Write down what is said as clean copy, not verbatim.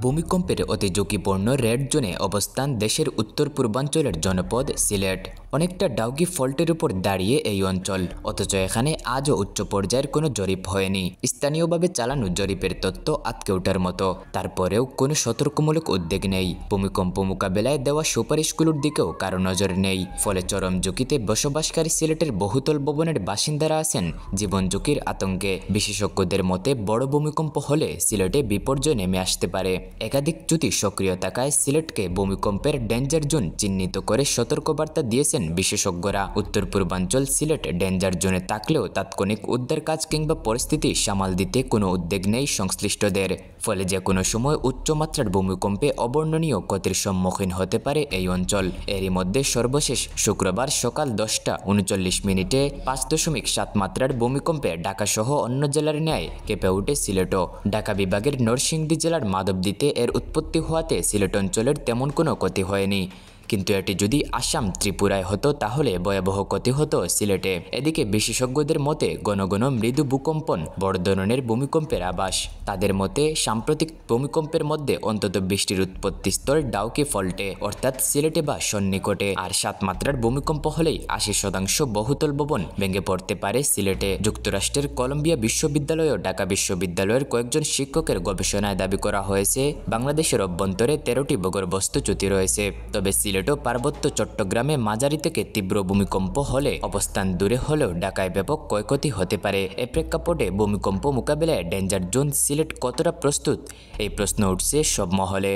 ভূমিকম্পের অতি ঝুঁকিপূর্ণ রেড জোনে অবস্থান দেশের উত্তর পূর্বাঞ্চলের জনপদ সিলেট। অনেকটা ডাউকি ফল্টের উপর দাঁড়িয়ে এই অঞ্চল, অথচ এখানে আজও উচ্চ পর্যায়ের কোনো জরিপ হয়নি। স্থানীয়ভাবে চালানো জরিপের তথ্য আটকে ওঠার মতো, তারপরেও কোনো সতর্কমূলক উদ্যোগ নেই। ভূমিকম্প মোকাবেলায় দেওয়া সুপারিশগুলোর দিকেও কারো নজর নেই। ফলে চরম ঝুঁকিতে বসবাসকারী সিলেটের বহুতল ভবনের বাসিন্দারা আছেন জীবন ঝুঁকির আতঙ্কে। বিশেষজ্ঞদের মতে বড় ভূমিকম্প হলে সিলেটে বিপর্যয় নেমে আসতে পারে। একাধিক চ্যুতি সক্রিয় থাকায় সিলেটকে ভূমিকম্পের ডেঞ্জার জোন চিহ্নিত করে সতর্কবার্তা দিয়েছেন বিশেষজ্ঞরা। উত্তর পূর্বাঞ্চল সিলেট ডেঞ্জার জোনে থাকলেও তাৎক্ষণিক উদ্ধার কাজ কিংবা পরিস্থিতি সামাল দিতে কোনো উদ্যোগ নেই সংশ্লিষ্টদের। ফলে যে কোনো সময় উচ্চমাত্রার ভূমিকম্পে অবর্ণনীয় ক্ষতির সম্মুখীন হতে পারে এই অঞ্চল। এরই মধ্যে সর্বশেষ শুক্রবার সকাল 10টা 39 মিনিটে 5.7 মাত্রার ভূমিকম্পে ঢাকাসহ অন্য জেলার ন্যায় কেঁপে ওঠে সিলেটও। ঢাকা বিভাগের নরসিংদী জেলার মাধবদীতে এর উৎপত্তি হওয়াতে সিলেট অঞ্চলের তেমন কোনো ক্ষতি হয়নি, কিন্তু এটি যদি আসাম ত্রিপুরায় হতো তাহলে ভয়াবহ ক্ষতি হতো সিলেটে। এদিকে বিশেষজ্ঞদের মতে ঘন ঘন মৃদু ভূকম্পন বড় ধরনের ভূমিকম্পের আভাস। তাদের মতে সাম্প্রতিক ভূমিকম্পের মধ্যে অন্তত 20টির উৎপত্তিস্থল ডাউকি ফল্টে, অর্থাৎ সিলেটে বা সন্নিকটে। আর 7 মাত্রার ভূমিকম্প হলেই 80% বহুতল ভবন ভেঙে পড়তে পারে সিলেটে। যুক্তরাষ্ট্রের কলম্বিয়া বিশ্ববিদ্যালয় ও ঢাকা বিশ্ববিদ্যালয়ের কয়েকজন শিক্ষকের গবেষণায় দাবি করা হয়েছে বাংলাদেশের অভ্যন্তরে 13টি ভূগর্ভস্থ চ্যুতি রয়েছে। তবে সিলেট ও পার্বত্য চট্টগ্রামে মাঝারি থেকে তীব্র ভূমিকম্প হলে অবস্থান দূরে হলেও ঢাকায় ব্যাপক ক্ষয়ক্ষতি হতে পারে। এ প্রেক্ষাপটে ভূমিকম্প মোকাবেলায় ডেঞ্জার জোন সিলেট কতটা প্রস্তুত, এই প্রশ্ন উঠছে সব মহলে।